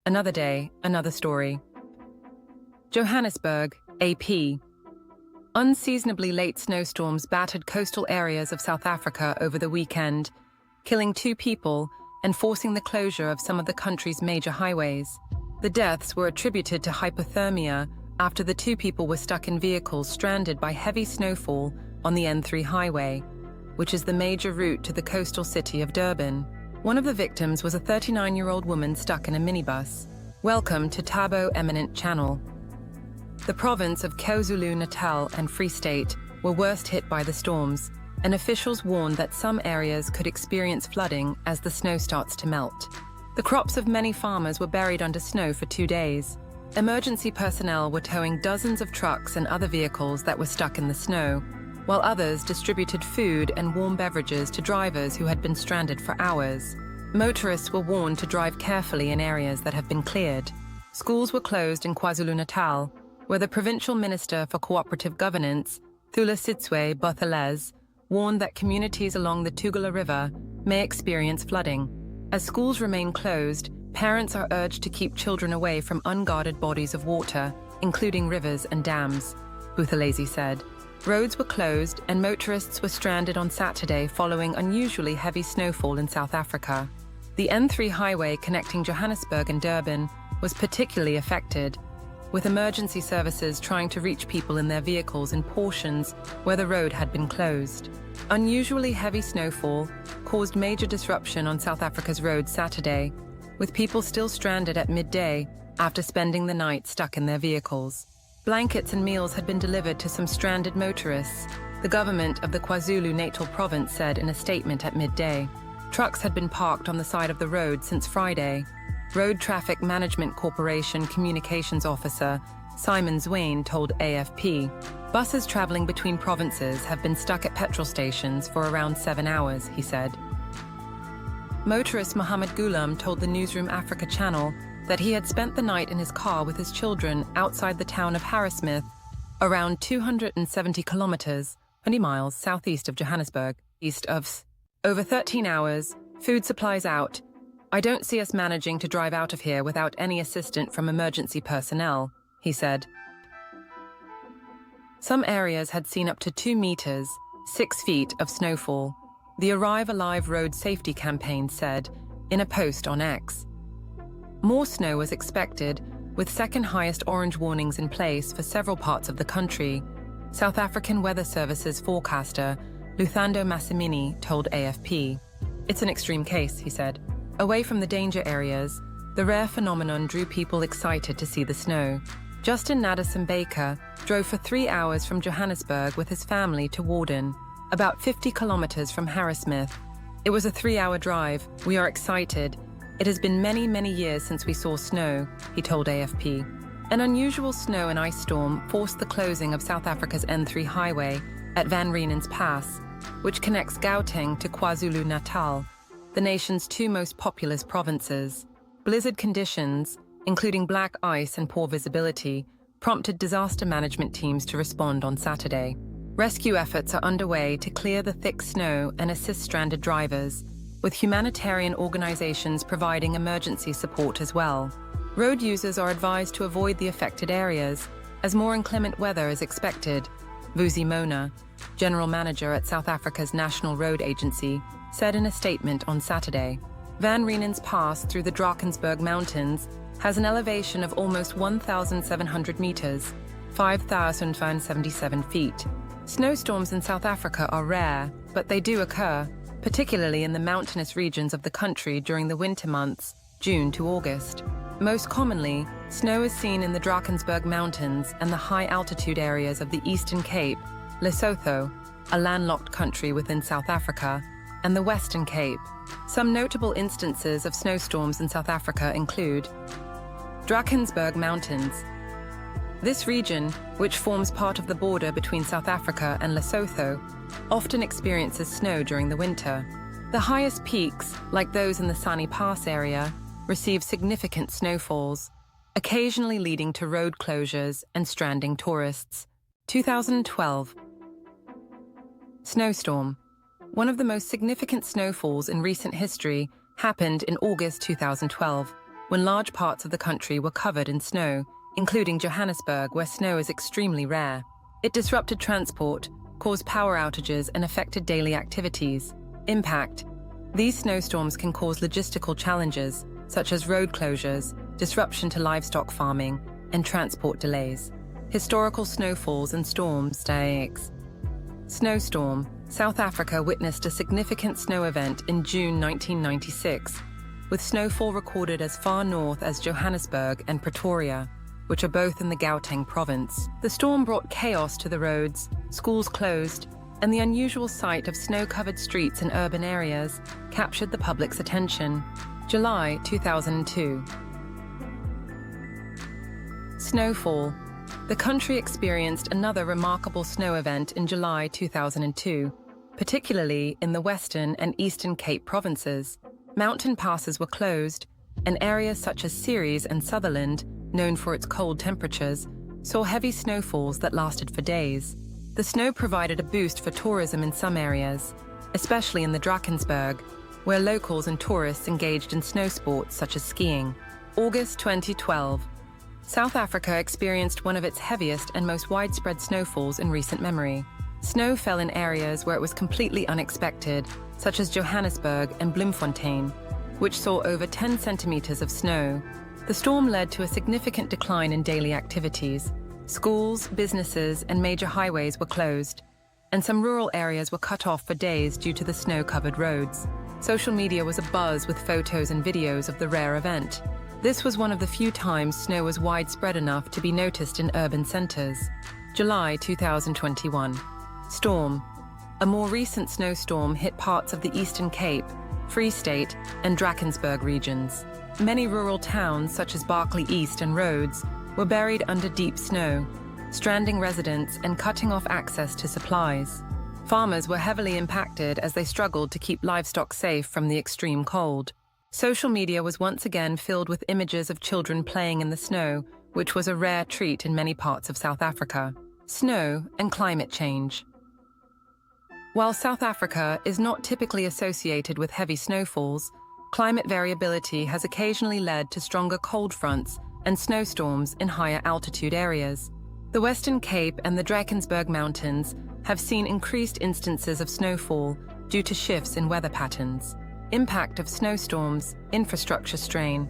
Another day, another story. Johannesburg, AP. Unseasonably late snowstorms battered coastal areas of South Africa over the weekend, killing 2 people and forcing the closure of some of the country's major highways. The deaths were attributed to hypothermia after the 2 people were stuck in vehicles stranded by heavy snowfall on the N3 highway, which is the major route to the coastal city of Durban. One of the victims was a 39-year-old woman stuck in a minibus. Welcome to Thabo Eminent Channel. The province of KwaZulu-Natal and Free State were worst hit by the storms, and officials warned that some areas could experience flooding as the snow starts to melt. The crops of many farmers were buried under snow for 2 days. Emergency personnel were towing dozens of trucks and other vehicles that were stuck in the snow, while others distributed food and warm beverages to drivers who had been stranded for hours. Motorists were warned to drive carefully in areas that have been cleared. Schools were closed in KwaZulu-Natal, where the Provincial Minister for Cooperative Governance, Thulasitswe Bothelez, warned that communities along the Tugela River may experience flooding. As schools remain closed, parents are urged to keep children away from unguarded bodies of water, including rivers and dams, Buthelezi said. Roads were closed and motorists were stranded on Saturday following unusually heavy snowfall in South Africa. The N3 highway connecting Johannesburg and Durban was particularly affected, with emergency services trying to reach people in their vehicles in portions where the road had been closed. Unusually heavy snowfall caused major disruption on South Africa's roads Saturday, with people still stranded at midday after spending the night stuck in their vehicles. Blankets and meals had been delivered to some stranded motorists, the government of the KwaZulu-Natal province said in a statement at midday. Trucks had been parked on the side of the road since Friday. Road Traffic Management Corporation Communications Officer Simon Zwane told AFP, buses traveling between provinces have been stuck at petrol stations for around 7 hours, he said. Motorist Mohammed Ghulam told the Newsroom Africa channel that he had spent the night in his car with his children outside the town of Harrismith, around 270 kilometers, 20 miles southeast of Johannesburg, east of over 13 hours, food supplies out. I don't see us managing to drive out of here without any assistance from emergency personnel, he said. Some areas had seen up to 2 meters, 6 feet of snowfall, the Arrive Alive Road Safety Campaign said in a post on X. More snow was expected, with second highest orange warnings in place for several parts of the country. South African Weather Services forecaster Luthando Massimini told AFP. It's an extreme case, he said. Away from the danger areas, the rare phenomenon drew people excited to see the snow. Justin Nadesan Baker drove for 3 hours from Johannesburg with his family to Warden, about 50 kilometers from Harrismith. It was a 3-hour drive. We are excited. It has been many, many years since we saw snow, he told AFP. An unusual snow and ice storm forced the closing of South Africa's N3 highway at Van Riemen's Pass, which connects Gauteng to KwaZulu-Natal, the nation's 2 most populous provinces. Blizzard conditions, including black ice and poor visibility, prompted disaster management teams to respond on Saturday. Rescue efforts are underway to clear the thick snow and assist stranded drivers, with humanitarian organizations providing emergency support as well. Road users are advised to avoid the affected areas, as more inclement weather is expected, Vusi Mona, general manager at South Africa's National Road Agency, said in a statement on Saturday. Van Riemen's Pass through the Drakensberg Mountains has an elevation of almost 1,700 meters, 5,577 feet. Snowstorms in South Africa are rare, but they do occur, particularly in the mountainous regions of the country during the winter months, June to August. Most commonly, snow is seen in the Drakensberg Mountains and the high-altitude areas of the Eastern Cape, Lesotho, a landlocked country within South Africa, and the Western Cape. Some notable instances of snowstorms in South Africa include Drakensberg Mountains. This region, which forms part of the border between South Africa and Lesotho, often experiences snow during the winter. The highest peaks, like those in the Sani Pass area, receive significant snowfalls, occasionally leading to road closures and stranding tourists. 2012. Snowstorm. One of the most significant snowfalls in recent history happened in August 2012. when large parts of the country were covered in snow, including Johannesburg, where snow is extremely rare. It disrupted transport, caused power outages, and affected daily activities. Impact: these snowstorms can cause logistical challenges, such as road closures, disruption to livestock farming, and transport delays. Historical snowfalls and storms. Snowstorm. South Africa witnessed a significant snow event in June 1996, with snowfall recorded as far north as Johannesburg and Pretoria, which are both in the Gauteng province. The storm brought chaos to the roads, schools closed, and the unusual sight of snow-covered streets in urban areas captured the public's attention. July 2002. Snowfall. The country experienced another remarkable snow event in July 2002, particularly in the Western and Eastern Cape provinces. Mountain passes were closed, and areas such as Ceres and Sutherland, known for its cold temperatures, saw heavy snowfalls that lasted for days. The snow provided a boost for tourism in some areas, especially in the Drakensberg, where locals and tourists engaged in snow sports such as skiing. August 2012. South Africa experienced one of its heaviest and most widespread snowfalls in recent memory. Snow fell in areas where it was completely unexpected, such as Johannesburg and Bloemfontein, which saw over 10 centimeters of snow. The storm led to a significant decline in daily activities. Schools, businesses, and major highways were closed, and some rural areas were cut off for days due to the snow-covered roads. Social media was abuzz with photos and videos of the rare event. This was one of the few times snow was widespread enough to be noticed in urban centers. July 2021. Storm. A more recent snowstorm hit parts of the Eastern Cape, Free State, and Drakensberg regions. Many rural towns, such as Berkeley East and Rhodes, were buried under deep snow, stranding residents and cutting off access to supplies. Farmers were heavily impacted as they struggled to keep livestock safe from the extreme cold. Social media was once again filled with images of children playing in the snow, which was a rare treat in many parts of South Africa. Snow and climate change. While South Africa is not typically associated with heavy snowfalls, climate variability has occasionally led to stronger cold fronts and snowstorms in higher altitude areas. The Western Cape and the Drakensberg Mountains have seen increased instances of snowfall due to shifts in weather patterns. Impact of snowstorms, infrastructure strain.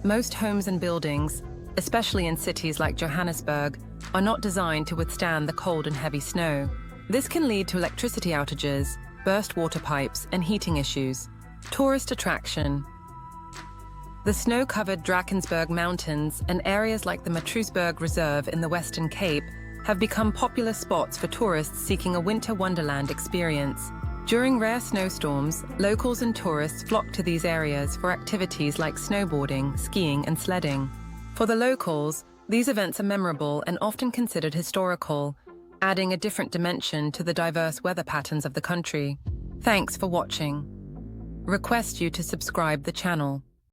Most homes and buildings, especially in cities like Johannesburg, are not designed to withstand the cold and heavy snow. This can lead to electricity outages, burst water pipes, and heating issues. Tourist attraction. The snow-covered Drakensberg Mountains and areas like the Matroosberg Reserve in the Western Cape have become popular spots for tourists seeking a winter wonderland experience. During rare snowstorms, locals and tourists flock to these areas for activities like snowboarding, skiing, and sledding. For the locals, these events are memorable and often considered historical, adding a different dimension to the diverse weather patterns of the country. Thanks for watching. Request you to subscribe the channel.